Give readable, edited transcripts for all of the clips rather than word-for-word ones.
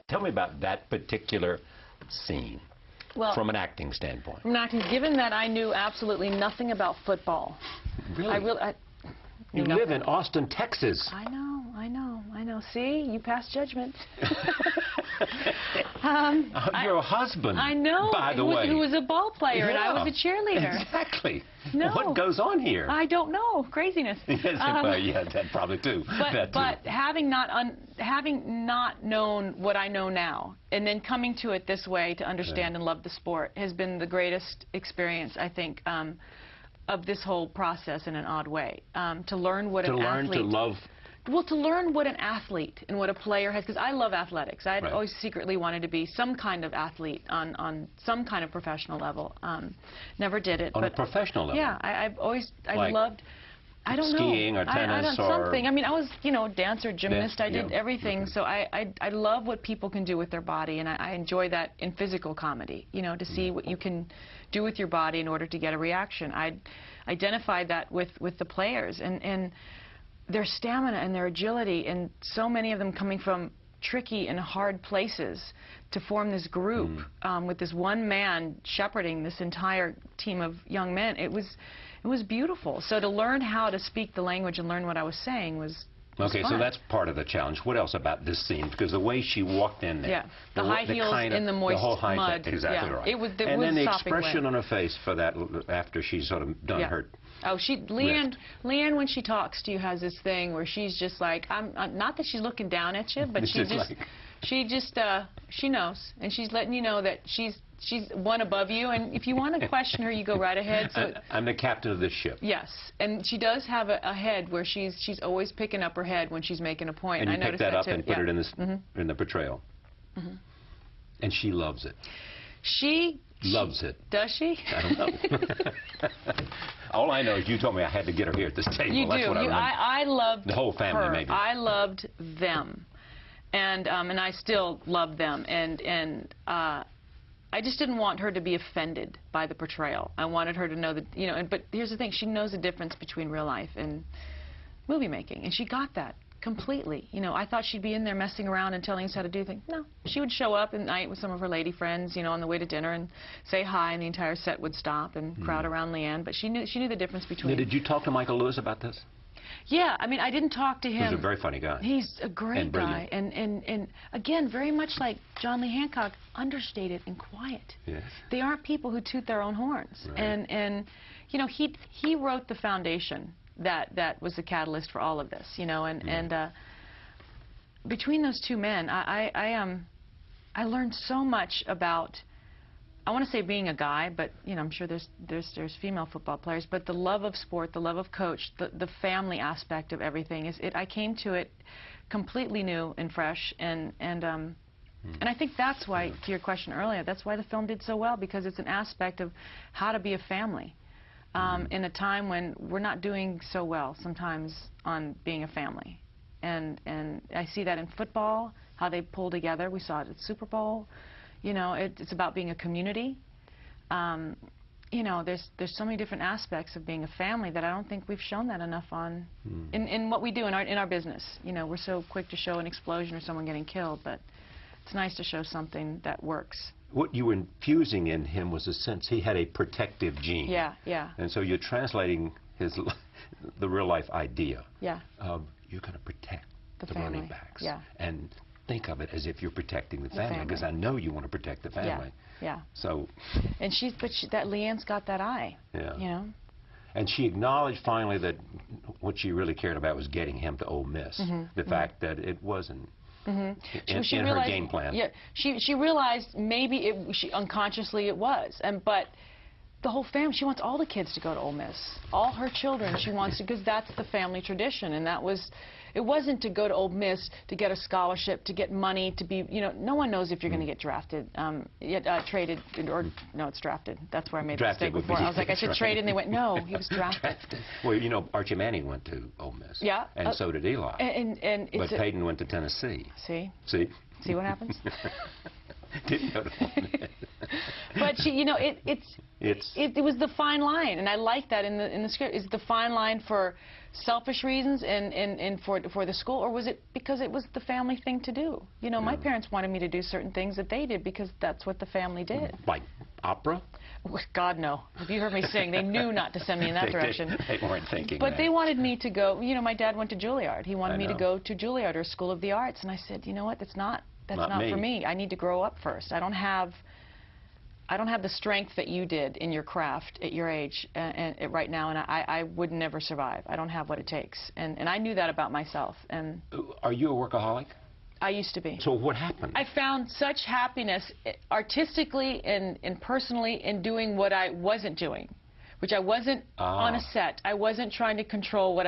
Tell me about that particular scene. Well, from an acting standpoint. From an acting, given that I knew absolutely nothing about football. Really? You live in Austin, Texas. I know. See, you pass judgment. Your husband, I know, by the way. Who was a ball player, and I was a cheerleader. Exactly. No. What goes on here? I don't know. Craziness. Yes, yeah, that probably too. But having not known what I know now, and then coming to it this way to understand and love the sport has been the greatest experience, I think, of this whole process in an odd way. To learn what an athlete... To love... Well, to learn what an athlete and what a player has, because I love athletics. I'd always secretly wanted to be some kind of athlete on some kind of professional level. Never did it. On a professional level? Yeah, I loved... I don't know. Skiing or tennis or... something. I mean, I was, dancer, gymnast. I did everything. So I love what people can do with their body, and I enjoy that in physical comedy, to see what you can do with your body in order to get a reaction. I identified that with the players and their stamina and their agility, and so many of them coming from tricky and hard places to form this group with this one man shepherding this entire team of young men. It was beautiful. So to learn how to speak the language and learn what I was saying was okay, fun. so that's part of the challenge. What else about this scene? Because the way she walked in there. Yeah, the high heels in the moist mud. Exactly right. And then the expression on her face for that after she's sort of done her... Oh, Leanne, when she talks to you, has this thing where she's just like, not that she's looking down at you, but she knows, and she's letting you know that she's one above you, and if you want to question her, you go right ahead. So I'm the captain of this ship. Yes, and she does have a head where she's always picking up her head when she's making a point. And you pick that up too. and put it in this in the portrayal. And she loves it. She loves it. Does she? I don't know. All I know is you told me I had to get her here at this table. You That's do. what I loved the whole family, her. maybe. I loved them, and I still love them, and I just didn't want her to be offended by the portrayal. I wanted her to know that but here's the thing: she knows the difference between real life and movie making, and she got that completely. I thought she'd be in there messing around and telling us how to do things. No, she would show up at night with some of her lady friends, on the way to dinner, and say hi, and the entire set would stop and crowd around Leanne. But she knew the difference between. Now, did you talk to Michael Lewis about this? Yeah, I mean, I didn't talk to him. He's a very funny guy. He's a great guy, and again, very much like John Lee Hancock, understated and quiet. Yes. They aren't people who toot their own horns, and he wrote the foundation that was the catalyst for all of this, and between those two men, I learned so much about, I want to say being a guy, but I'm sure there's female football players, but the love of sport, the love of coach, the family aspect of everything I came to it completely new and fresh, and I think that's why, to your question earlier, that's why the film did so well, because it's an aspect of how to be a family. In a time when we're not doing so well sometimes on being a family. And I see that in football, how they pull together. We saw it at Super Bowl. It's about being a community. There's so many different aspects of being a family that I don't think we've shown that enough on in what we do in our business. We're so quick to show an explosion or someone getting killed, but it's nice to show something that works. What you were infusing in him was a sense he had a protective gene. Yeah, yeah. And so you're translating the real life idea. Yeah. Of you're going to protect the running backs. Yeah. And think of it as if you're protecting the family, because I know you want to protect the family. Yeah. So. And that Leanne's got that eye. Yeah. And she acknowledged finally that what she really cared about was getting him to Ole Miss. The fact that it wasn't. She in realized, her game plan. Yeah, she realized maybe unconsciously it was, but the whole family, she wants all the kids to go to Ole Miss, all her children. She wants to, because that's the family tradition, and it wasn't to go to Ole Miss to get a scholarship, to get money, to be, no one knows if you're going to get drafted, traded, or no, it's drafted. That's where I made the mistake before. I was like, I should trade, and they went, no, he was drafted. Well, Archie Manning went to Ole Miss. Yeah. And so did Eli. And but Peyton went to Tennessee. See? See? See what happens? Didn't go to Hornet. But she, you know, it was the fine line, and I like that in the script. Is the fine line for selfish reasons and for the school, or was it because it was the family thing to do? You know, my parents wanted me to do certain things that they did because that's what the family did. Like opera? God, no. If you heard me sing, they knew not to send me in that direction. They weren't thinking But that. they wanted me to go, you know, my dad went to Juilliard. He wanted me to know. go to Juilliard or School of the Arts, and I said, you know what, that's not for me. I need to grow up first. I don't have the strength that you did in your craft at your age and right now, and I would never survive. I don't have what it takes, and I knew that about myself. And are you a workaholic? I used to be. So what happened? I found such happiness artistically and personally in doing what I wasn't doing, which I wasn't on a set. I wasn't trying to control what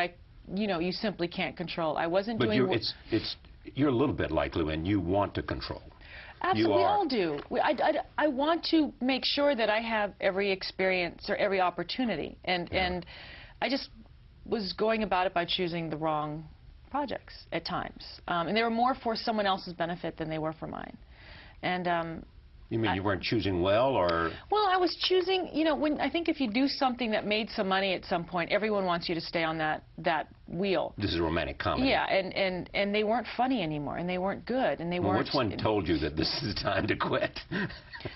you simply can't control. I wasn't doing. But you're a little bit like Lou, and you want to control. Absolutely, we all do. I want to make sure that I have every experience or every opportunity, and I just was going about it by choosing the wrong projects at times, and they were more for someone else's benefit than they were for mine. And you mean you weren't choosing well, or? Well, I was choosing. You know, I think if you do something that made some money at some point, everyone wants you to stay on that wheel. This is a romantic comedy. Yeah, and they weren't funny anymore, and they weren't good, and they weren't. Which one told you that this is time to quit?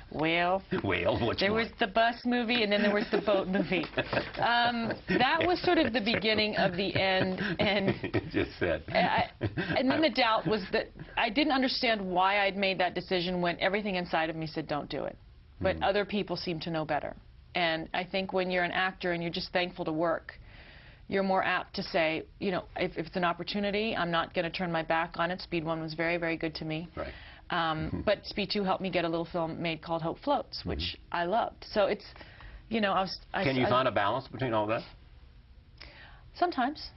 Well, there was the bus movie, and then there was the boat movie. That was sort of the beginning of the end, and just said. And then the doubt was that I didn't understand why I'd made that decision when everything inside of me said don't do it, but other people seem to know better. And I think when you're an actor and you're just thankful to work, you're more apt to say, you know, if it's an opportunity, I'm not going to turn my back on it. Speed 1 was very, very good to me. Right. But Speed 2 helped me get a little film made called Hope Floats, which I loved. So it's, you know, Can you find a balance between all that? Sometimes.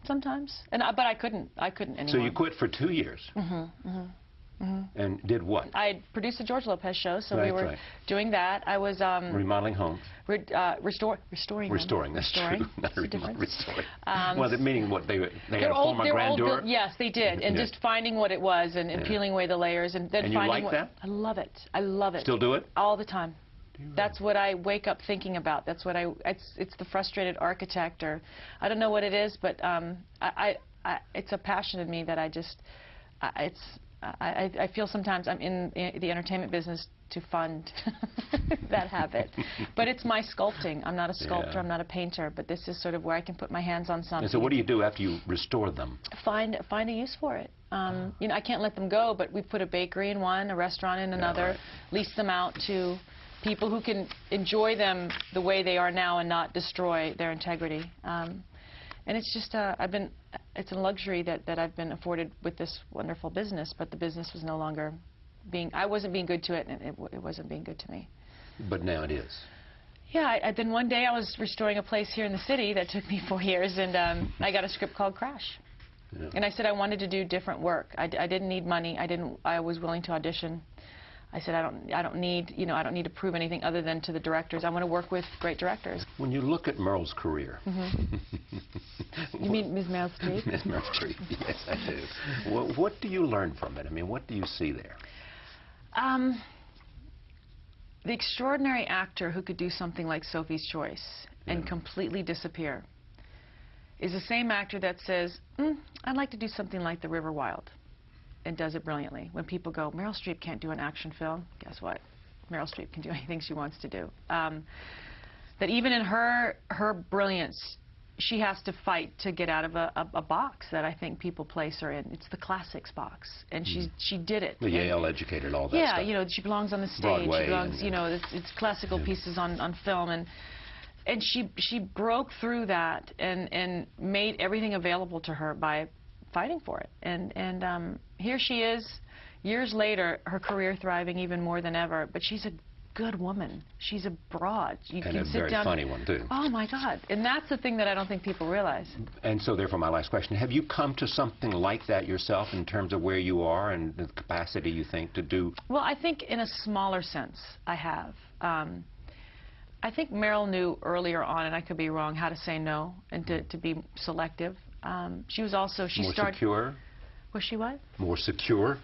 Sometimes. But I couldn't anymore. So you quit for 2 years. And did what? I produced the George Lopez show, so we were doing that. I was remodeling homes. Restoring. Restoring. That's true. Not restoring. Well, meaning what they had a old, former grandeur. Yes, they did, and just finding what it was and peeling away the layers and then finding you like that? I love it. I love it. Still do it? All the time. That's what I wake up thinking about. That's what it's the frustrated architect, or I don't know what it is, but it's a passion in me that I feel sometimes I'm in the entertainment business to fund that habit. But it's my sculpting. I'm not a sculptor, I'm not a painter, but this is sort of where I can put my hands on something. And so what do you do after you restore them? Find a use for it. You know, I can't let them go, but we put a bakery in one, a restaurant in another, lease them out to people who can enjoy them the way they are now and not destroy their integrity. And it's just, it's a luxury that I've been afforded with this wonderful business, but the business was no longer I wasn't being good to it, and it wasn't being good to me. But now it is. Yeah, then one day I was restoring a place here in the city that took me 4 years, and I got a script called Crash. Yeah. And I said I wanted to do different work. I didn't need money. I was willing to audition. I said I don't need to prove anything other than to the directors. I want to work with great directors. When you look at Meryl's career, you mean Ms. Meryl Streep? Ms. Meryl Streep, yes, I do. What do you learn from it? I mean, what do you see there? The extraordinary actor who could do something like Sophie's Choice and completely disappear is the same actor that says, I'd like to do something like The River Wild, and does it brilliantly. When people go, Meryl Streep can't do an action film, guess what? Meryl Streep can do anything she wants to do. That even in her brilliance, she has to fight to get out of a box that I think people place her in. It's the classics box, and she did it. The Yale educated, all that stuff. Yeah, you know, she belongs on the stage. Broadway, she belongs, you know, it's classical pieces on film, and she broke through that and made everything available to her by fighting for it. And here she is, years later, her career thriving even more than ever. But she's a good woman. She's a broad. You and can a sit very down. funny one, too. Oh, my God. And that's the thing that I don't think people realize. And so, therefore, my last question, have you come to something like that yourself in terms of where you are and the capacity you think to do? Well, I think in a smaller sense, I have. I think Meryl knew earlier on, and I could be wrong, how to say no and to be selective. She was also... More secure? Was she what? More secure?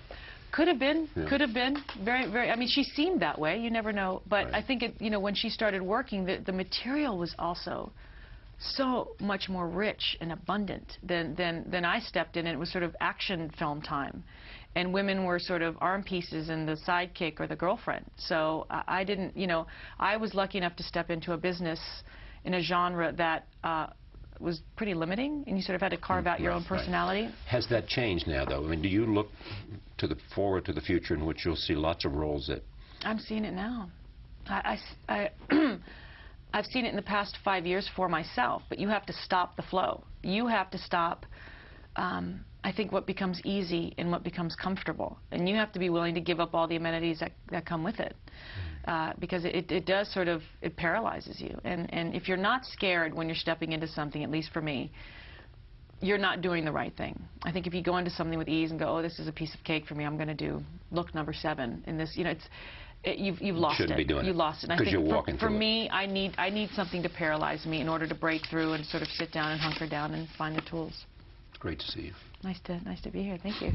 Could have been, Yeah. could have been. Very, very, I mean, she seemed that way. You never know. But Right. I think, you know, when she started working, the material was also so much more rich and abundant than I stepped in. And it was sort of action film time. And women were sort of arm pieces and the sidekick or the girlfriend. So I didn't, you know, I was lucky enough to step into a business in a genre that was pretty limiting, and you sort of had to carve out your own personality. Right. Has that changed now, though? I mean, do you look forward to the future in which you'll see lots of roles that... I'm seeing it now. I've seen it in the past 5 years for myself, but you have to stop the flow. You have to stop, I think, what becomes easy and what becomes comfortable. And you have to be willing to give up all the amenities that come with it. Because it does sort of, it paralyzes you. And if you're not scared when you're stepping into something, at least for me, you're not doing the right thing. I think if you go into something with ease and go, oh, this is a piece of cake for me, I'm going to do look number 7 in this, you know, you've lost it. Shouldn't be doing it. You lost it. And I Because think you're walking for through me, I need something to paralyze me in order to break through and sort of sit down and hunker down and find the tools. It's great to see you. Nice to be here. Thank you.